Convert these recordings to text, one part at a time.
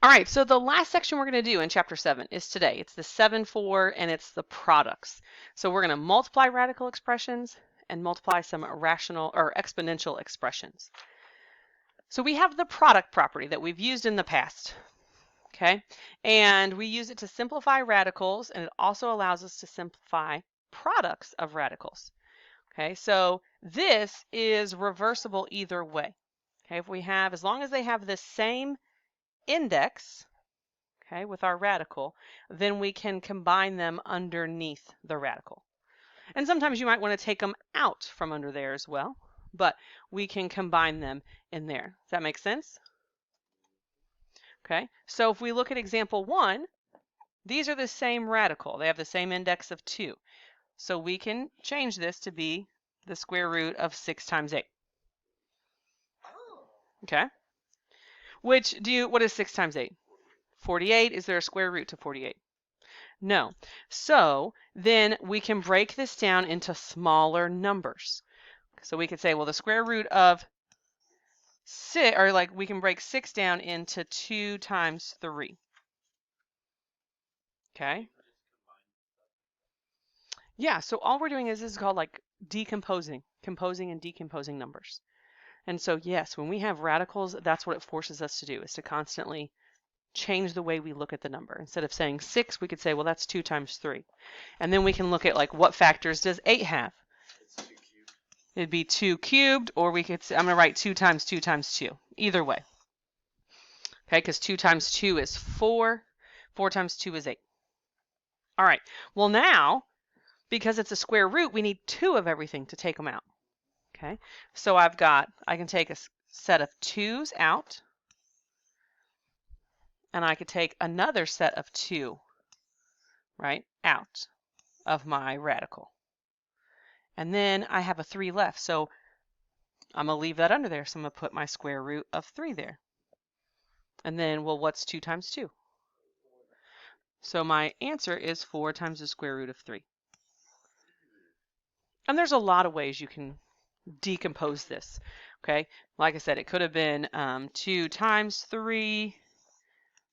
All right, so the last section we're going to do in chapter 7 is today. It's the 7-4 and it's the products. So we're going to multiply radical expressions and multiply some rational or exponential expressions. So we have the product property that we've used in the past. Okay, and we use it to simplify radicals, and it also allows us to simplify products of radicals. Okay, so this is reversible either way. Okay, if we have, as long as they have the same index, okay, with our radical, then we can combine them underneath the radical. And sometimes you might want to take them out from under there as well, but we can combine them in there. Does that make sense? Okay, so if we look at example 1, these are the same radical. They have the same index of 2. So we can change this to be the square root of 6 times 8. Okay? What is 6 times 8? 48. Is there a square root to 48? No. So then we can break this down into smaller numbers. So we could say, well, the square root of 6, or like we can break 6 down into 2 times 3. Okay? Yeah, so all we're doing is this is called like composing and decomposing numbers. And so yes, when we have radicals, that's what it forces us to do, is to constantly change the way we look at the number. Instead of saying 6, we could say, well, that's 2 times 3. And then we can look at like what factors does 8 have? It's 2 cubed. It'd be 2 cubed, or we could say, I'm going to write 2 times 2 times 2. Either way. Okay, because 2 times 2 is 4. 4 times 2 is 8. All right, well now, because it's a square root, we need 2 of everything to take them out. Okay, so I can take a set of 2's out, and I could take another set of 2, right, out of my radical. And then I have a 3 left, so I'm going to leave that under there. So I'm going to put my square root of 3 there. And then, well, what's 2 times 2? So my answer is 4 times the square root of 3. And there's a lot of ways you can decompose this. Okay, like I said, it could have been 2 times 3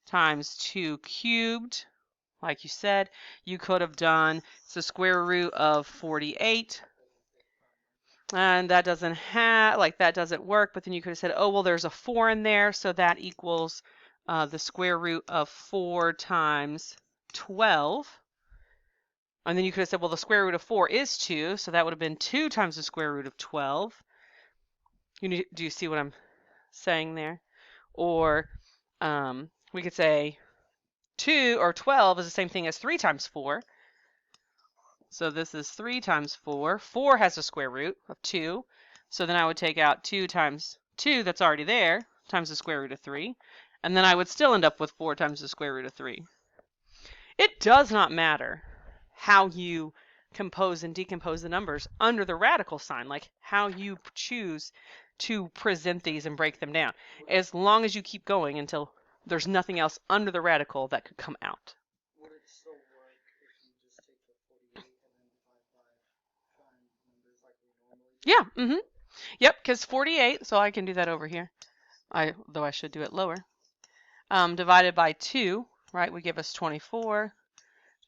times 2 cubed. Like you said, you could have done the square root of 48. And that doesn't work, but then you could have said, oh, well, there's a 4 in there, so that equals the square root of 4 times 12. And then you could have said, well, the square root of 4 is 2, so that would have been 2 times the square root of 12. Do you see what I'm saying there? Or we could say 2 or 12 is the same thing as 3 times 4. So this is 3 times 4. 4 has a square root of 2. So then I would take out 2 times 2 that's already there, times the square root of 3. And then I would still end up with 4 times the square root of 3. It does not matter how you compose and decompose the numbers under the radical sign, like how you choose to present these and break them down, as long as you keep going until there's nothing else under the radical that could come out. Would it still work if you just take the 48 and then divide by prime numbers like we normally do? Yeah, Yep, because 48, so I can do that over here. Though I should do it lower. Divided by 2, right, would give us 24.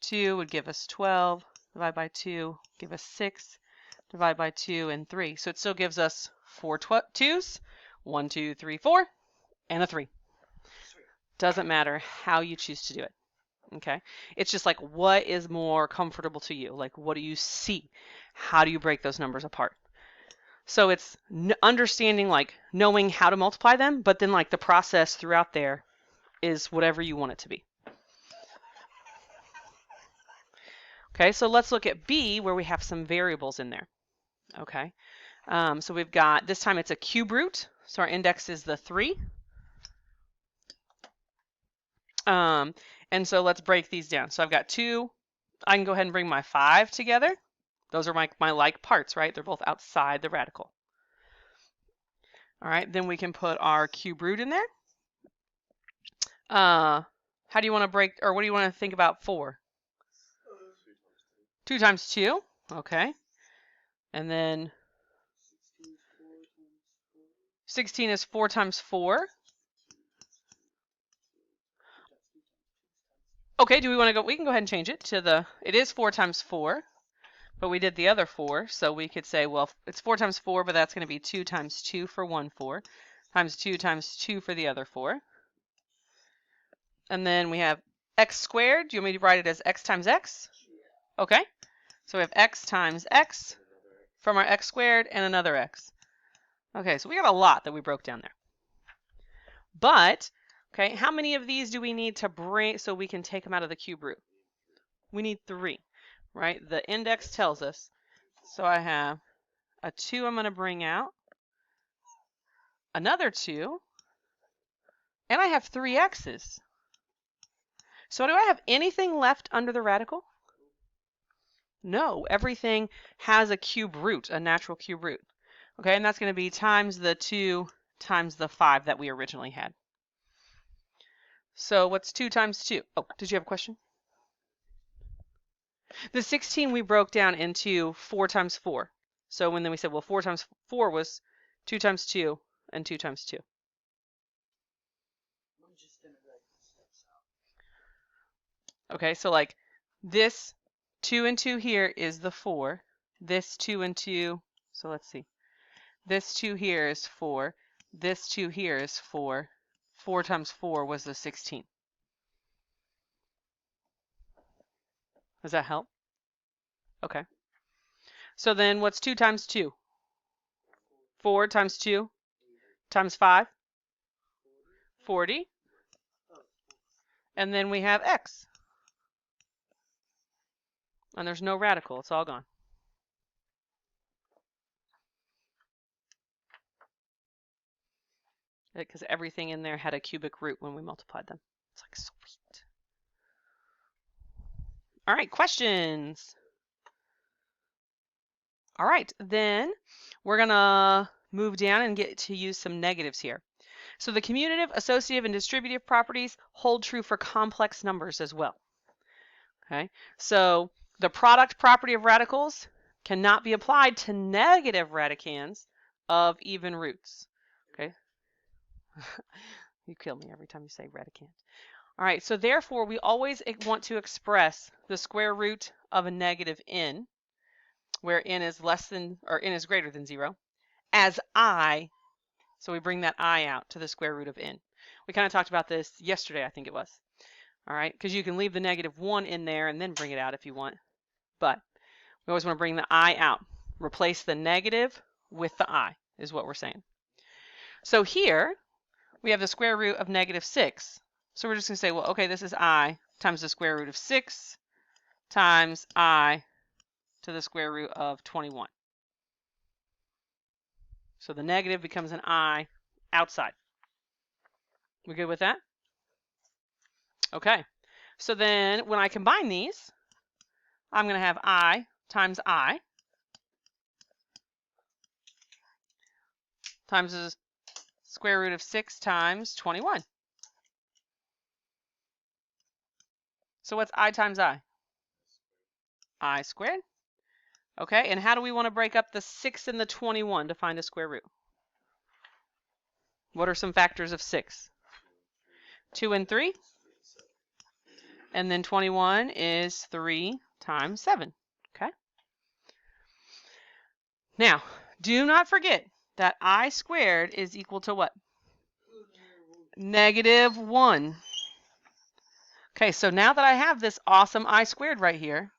2 would give us 12. Divide by 2, give us 6. Divide by 2 and 3. So it still gives us 4 2's. 1, 2, 3, 4, and a 3. Doesn't matter how you choose to do it. Okay, it's just like, what is more comfortable to you? Like, what do you see? How do you break those numbers apart? So it's understanding, like knowing how to multiply them, but then like the process throughout there is whatever you want it to be. Okay, so let's look at B, where we have some variables in there. Okay, so we've got, this time it's a cube root, so our index is the 3. And so let's break these down. So I've got 2. I can go ahead and bring my 5 together. Those are my like parts, right? They're both outside the radical. All right, then we can put our cube root in there. How do you want to break, or what do you want to think about 4? 2 times 2. Okay. And then 16 is 4 times 4. Okay, do we want to go? We can go ahead and change it to it is 4 times 4, but we did the other 4, so we could say, well, it's 4 times 4, but that's going to be 2 times 2 for one 4, times 2 for the other 4. And then we have x squared. Do you want me to write it as x times x? Okay, so we have x times x from our x squared and another x. Okay, so we got a lot that we broke down there. But, okay, how many of these do we need to bring so we can take them out of the cube root? We need 3, right? The index tells us. So I have a 2 I'm going to bring out, another 2, and I have 3 x's. So do I have anything left under the radical? No, everything has a cube root, a natural cube root. Okay, and that's going to be times the 2 times the 5 that we originally had. So what's 2 times 2? Oh, did you have a question? The 16 we broke down into 4 times 4. So when then we said, well, 4 times 4 was 2 times 2 and 2 times 2. Okay, so like this 2 and 2 here is the 4. This 2 and 2, so let's see. This 2 here is 4. This 2 here is 4. 4 times 4 was the 16. Does that help? Okay. So then what's 2 times 2? 4 times 2 times 5? 40. And then we have x. And there's no radical. It's all gone. Because everything in there had a cubic root when we multiplied them. It's like sweet. All right, questions? All right, then we're going to move down and get to use some negatives here. So the commutative, associative, and distributive properties hold true for complex numbers as well. Okay, so the product property of radicals cannot be applied to negative radicands of even roots. Okay, you kill me every time you say radicand. All right, so therefore we always want to express the square root of a negative n, where n is less than or n is greater than 0, as I. So we bring that I out to the square root of n. We kind of talked about this yesterday, I think it was. All right, because you can leave the -1 in there and then bring it out if you want. But we always want to bring the I out. Replace the negative with the I is what we're saying. So here we have the square root of -6. So we're just going to say, well, okay, this is I times the square root of 6 times I to the square root of 21. So the negative becomes an I outside. We good with that? Okay. So then when I combine these, I'm going to have I times I times the square root of 6 times 21. So what's I times I? I squared. Okay, and how do we want to break up the 6 and the 21 to find a square root? What are some factors of 6? 2 and 3. And then 21 is 3 times 7. Okay. Now, do not forget that I squared is equal to what? -1. Okay, so now that I have this awesome I squared right here,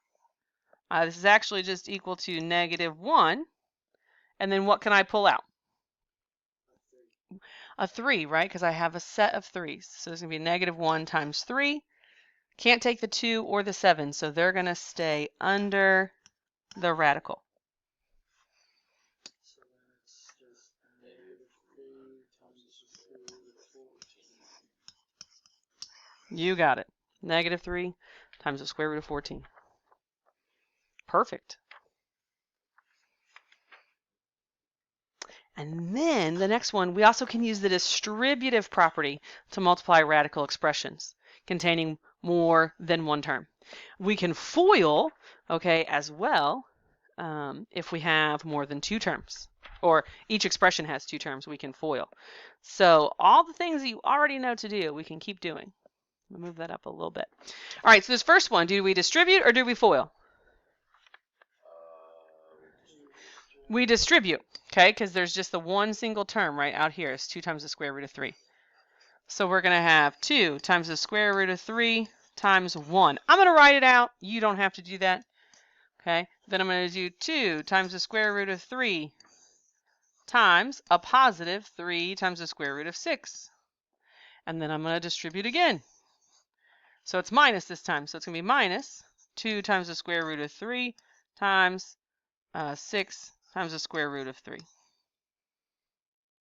this is actually just equal to -1. And then what can I pull out? A 3, right? Because I have a set of 3s. So it's going to be -1 times 3. Can't take the 2 or the 7, so they're going to stay under the radical. So then it's just -3 times the square root of 14. You got it. -3 times the square root of 14. Perfect. And then the next one, we also can use the distributive property to multiply radical expressions containing more than one term. We can FOIL, okay, as well if we have more than 2 terms, or each expression has 2 terms, we can FOIL. So all the things that you already know to do, we can keep doing. I'll move that up a little bit. All right, so this first one, do we distribute or do we FOIL? We distribute, okay, because there's just the one single term right out here. It's 2 times the square root of 3. So we're going to have 2 times the square root of 3 times 1. I'm going to write it out. You don't have to do that. Okay, then I'm going to do 2 times the square root of 3 times a positive 3 times the square root of 6. And then I'm going to distribute again. So it's minus this time. So it's going to be minus 2 times the square root of 3 times 6 times the square root of 3.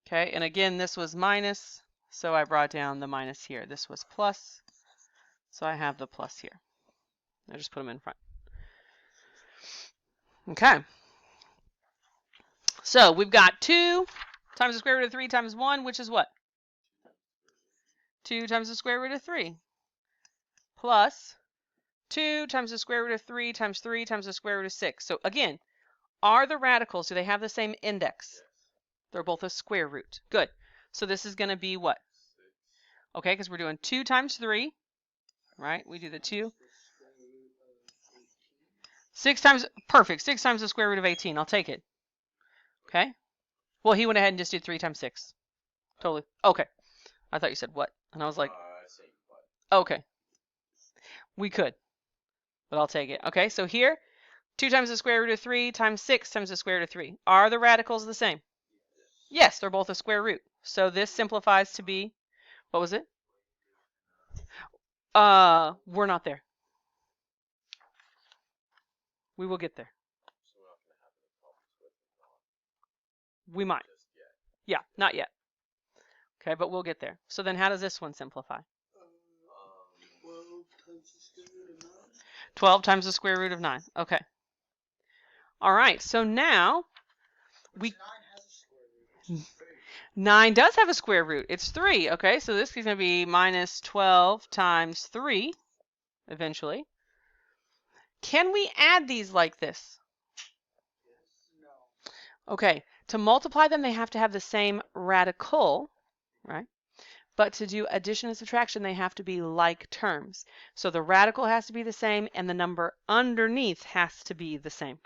Okay, and again, this was minus, so I brought down the minus here. This was plus, so I have the plus here. I just put them in front. Okay. So we've got 2 times the square root of 3 times 1, which is what? 2 times the square root of 3 plus 2 times the square root of 3 times the square root of 6. So again, are the radicals, do they have the same index? They're both a square root. Good. So this is going to be what? Okay, because we're doing 2 times 3, right? We do the 2. 6 times, perfect. 6 times the square root of 18. I'll take it. Okay. Well, he went ahead and just did 3 times 6. Totally. Okay. I thought you said what? And I was like, okay. We could, but I'll take it. Okay, so here, 2 times the square root of 3 times 6 times the square root of 3. Are the radicals the same? Yes, they're both a square root. So this simplifies to be, what was it? We're not there. We will get there. We might. Yeah, not yet. Okay, but we'll get there. So then how does this one simplify? 12 times the square root of 9. Okay. All right, so now we... 9 does have a square root. It's 3. Okay, so this is going to be minus 12 times 3 eventually. Can we add these like this? No. Okay, to multiply them, they have to have the same radical, right? But to do addition and subtraction, they have to be like terms. So the radical has to be the same, and the number underneath has to be the same.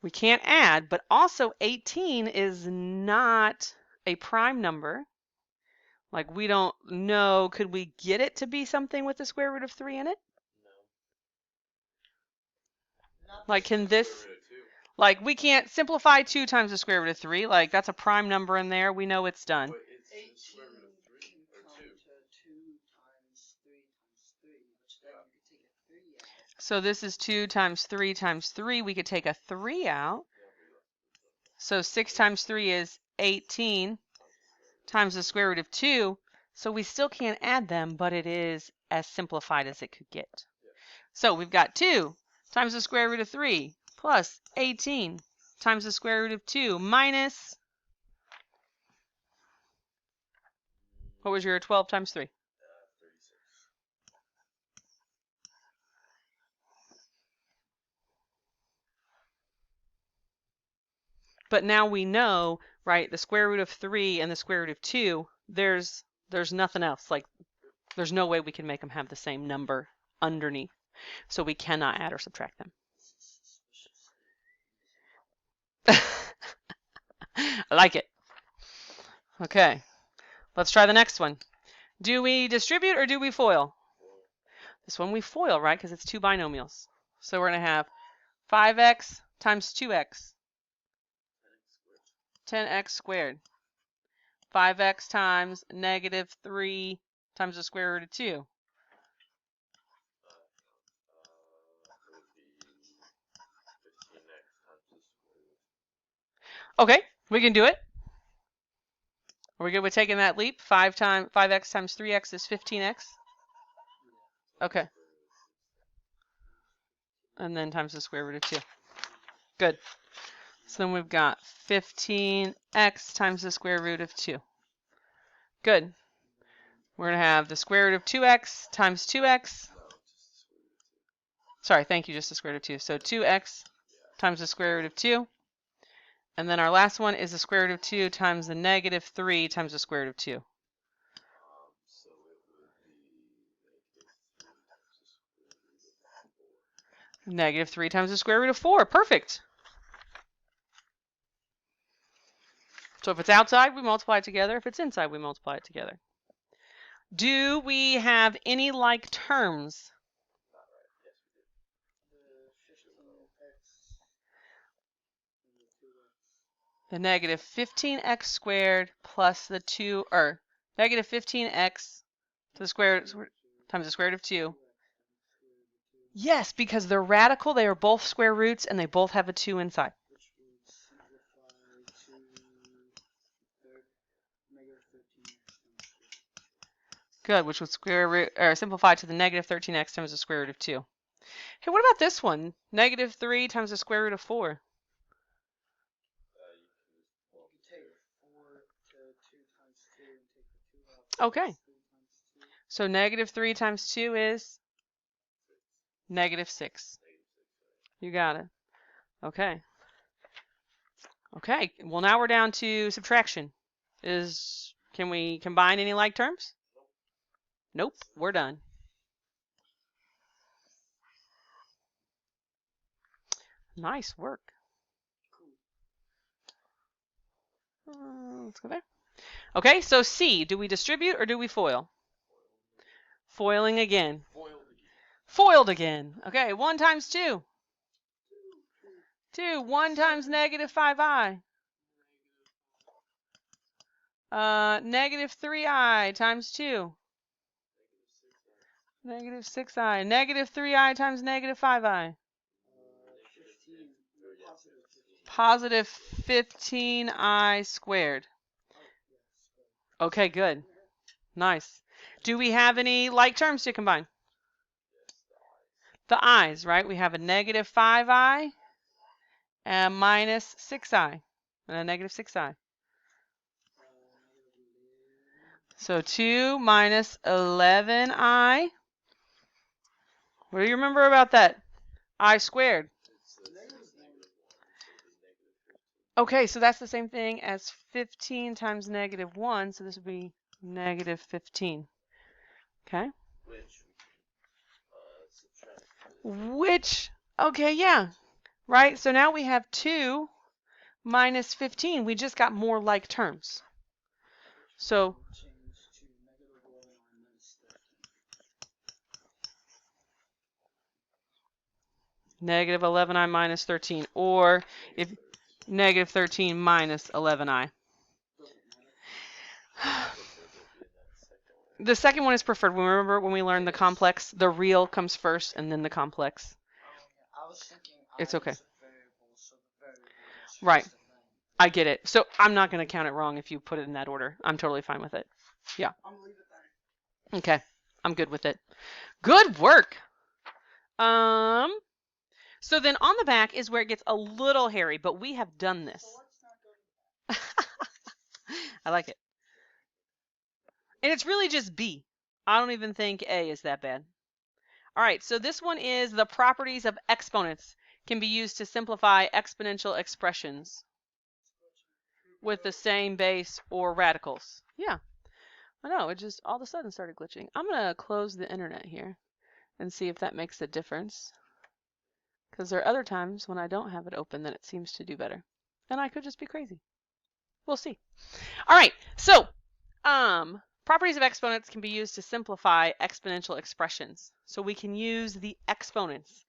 We can't add, but also 18 is not a prime number. Like, we don't know, could we get it to be something with the square root of 3 in it? No. Like, can this, like, we can't simplify 2 times the square root of 3. Like, that's a prime number in there. We know it's done. So this is 2 times 3 times 3. We could take a 3 out. So 6 times 3 is 18 times the square root of 2. So we still can't add them, but it is as simplified as it could get. So we've got 2 times the square root of 3 plus 18 times the square root of 2 minus, what was your 12 times 3? But now we know, right, the square root of 3 and the square root of 2, there's nothing else. Like, there's no way we can make them have the same number underneath. So we cannot add or subtract them. I like it. Okay, let's try the next one. Do we distribute or do we FOIL? This one we FOIL, right, because it's 2 binomials. So we're going to have 5x times 2x. 10x squared. 5x times negative 3 times the square root of 2. Okay, we can do it. Are we good with taking that leap? 5x times 3x is 15x. Okay. And then times the square root of 2. Good. So then we've got 15x times the square root of 2. Good. We're going to have the square root of 2x times 2x. Sorry, thank you, just the square root of 2. So 2x times the square root of 2. And then our last one is the square root of 2 times the negative 3 times the square root of 2. Negative 3 times the square root of 4. Perfect. So if it's outside, we multiply it together. If it's inside, we multiply it together. Do we have any like terms? The negative 15x squared plus the 2, or negative 15x to the square times the square root of 2. Yes, because they're radical. They are both square roots, and they both have a 2 inside. Which would Good, which would simplify to the negative 13x times the square root of 2. Hey, what about this one? Negative 3 times the square root of 4. Okay. So negative 3 times 2 is negative 6. You got it. Okay. Okay. Well, now we're down to subtraction. Can we combine any like terms? Nope. We're done. Nice work. Let's go there. Okay, so C, do we distribute or do we FOIL? Foiling again. Foiled again. Okay, 1 times 2. 2. 1 times negative 5i. Negative 3i times 2. Negative 6i. Negative 3i times negative 5i. Positive 15i squared. Okay, good. Nice. Do we have any like terms to combine? The i's, right? We have a negative 5i and minus 6i and a negative 6i. So 2 minus 11i. What do you remember about that? I squared. Okay, so that's the same thing as 15 times negative 1, so this would be negative 15. Okay? Which, okay, yeah. Right, so now we have 2 minus 15. We just got more like terms. So, negative 11i minus 13, or if negative 13 minus 11i. The second one is preferred. Remember when we learned the complex, the real comes first and then the complex. It's okay. Right. I get it. So I'm not going to count it wrong if you put it in that order. I'm totally fine with it. Yeah. Okay. I'm good with it. Good work. So then on the back is where it gets a little hairy, but we have done this. I like it. And it's really just B. I don't even think A is that bad. All right, so this one is the properties of exponents can be used to simplify exponential expressions with the same base or radicals. Yeah, I know, it just all of a sudden started glitching. I'm going to close the internet here and see if that makes a difference. Because there are other times when I don't have it open that it seems to do better. And I could just be crazy. We'll see. All right, so properties of exponents can be used to simplify exponential expressions. So we can use the exponents,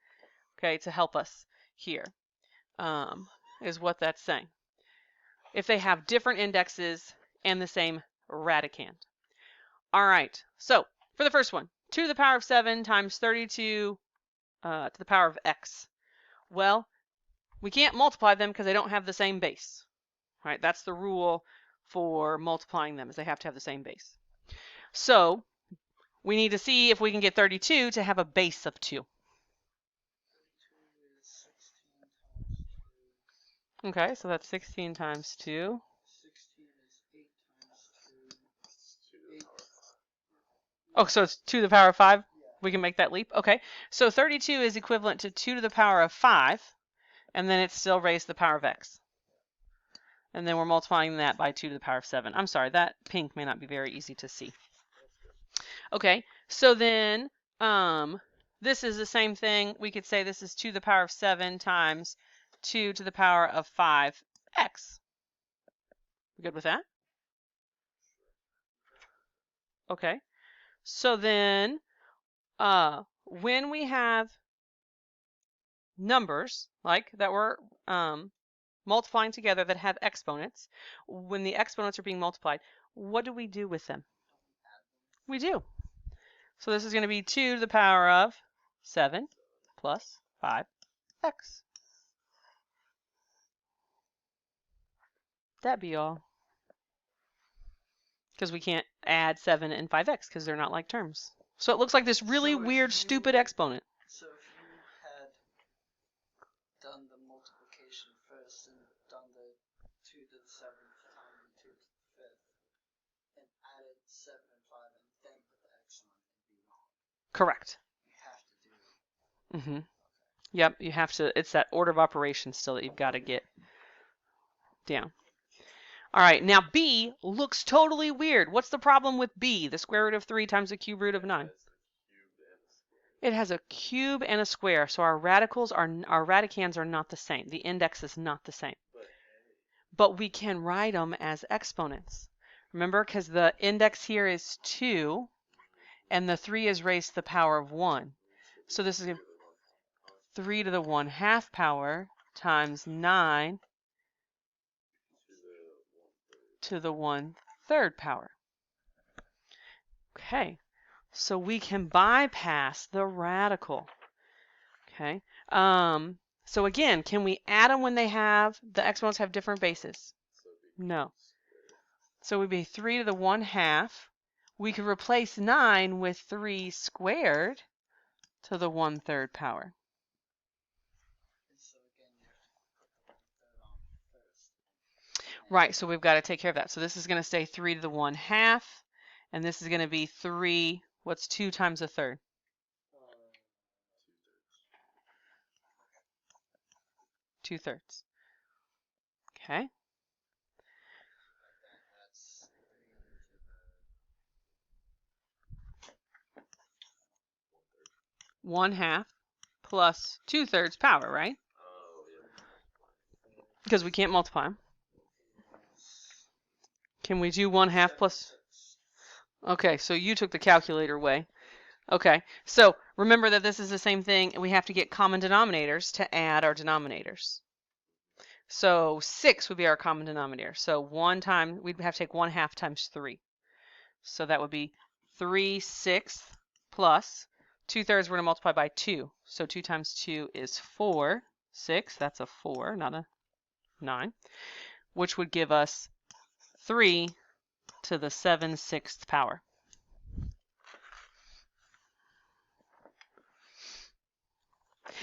okay, to help us here, is what that's saying. If they have different indexes and the same radicand. All right, so for the first one, 2 to the power of 7 times 32 to the power of x. Well, we can't multiply them because they don't have the same base. Right? That's the rule for multiplying them, is they have to have the same base. So we need to see if we can get 32 to have a base of 2. Okay, so that's 16 times 2. 16 is 8 times 2. 8. Oh, so it's 2 to the power of 5? Yeah. We can make that leap? Okay, so 32 is equivalent to 2 to the power of 5, and then it's still raised to the power of x. And then we're multiplying that by 2 to the power of 7. I'm sorry, that pink may not be very easy to see. Okay, so then This is the same thing. We could say this is 2 to the power of 7 times 2 to the power of 5x. We good with that? Okay. So then when we have numbers like that we're multiplying together that have exponents, when the exponents are being multiplied, what do we do with them? We do. So this is going to be 2 to the power of 7 plus 5x. That'd be all. Because we can't add 7 and 5x because they're not like terms. So it looks like this really weird, stupid exponent. So if you had done the multiplication first and done the 2 to the 7th times 2 to the 5th and added 7 and 5 and then put the x on it, it'd be wrong. Correct. You have to do it. Mm-hmm. Yep, you have to, it's that order of operations still that you've got to get down. All right, now b looks totally weird. What's the problem with b? The square root of 3 times the cube root of 9. It has a cube and a square, so our radicands are not the same. The index is not the same. But we can write them as exponents. Remember, because the index here is 2, and the 3 is raised to the power of 1. So this is 3 to the 1/2 power times 9 to the 1/3 power. Okay, so we can bypass the radical. Okay, so again, can we add them when they have, the exponents have different bases? No. So it would be 3 to the 1/2. We could replace 9 with 3 squared to the 1/3 power. So again, you have to put the 1/3 on first. Right, so we've got to take care of that. So this is going to stay 3 to the 1/2, and this is going to be 3, what's 2 times 1/3? 2/3. Okay. That's 1/2 plus 2/3 power, right? Because we can't multiply them. Can we do 1/2 plus? Okay, so you took the calculator way. Okay, so remember that this is the same thing. We have to get common denominators to add our denominators. So 6 would be our common denominator. So we'd have to take 1/2 times 3. So that would be 3/6 plus 2/3 we're going to multiply by 2. So 2 times 2 is 4. 6, that's a 4, not a 9, which would give us 3 to the 7/6 power.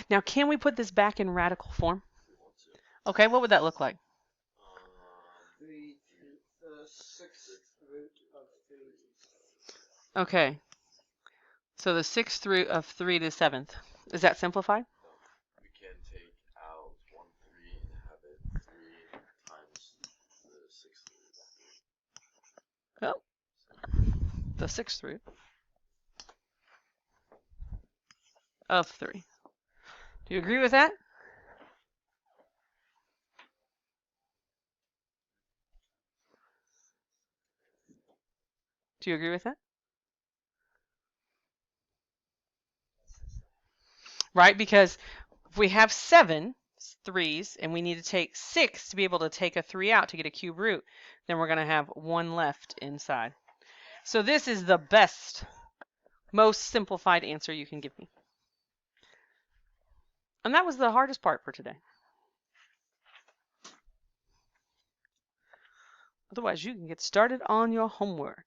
Now, can we put this back in radical form? Okay, what would that look like? the 6th root of 3. Okay, so the 6th root of 3 to the 7th. Is that simplified? We can take out 1/3 and have it 3 times the 6th root. Oh, the 6th root of 3. Do you agree with that? Do you agree with that? Right, because if we have 7 3's and we need to take 6 to be able to take a 3 out to get a cube root, then we're going to have 1 left inside. So this is the best, most simplified answer you can give me. And that was the hardest part for today. Otherwise, you can get started on your homework.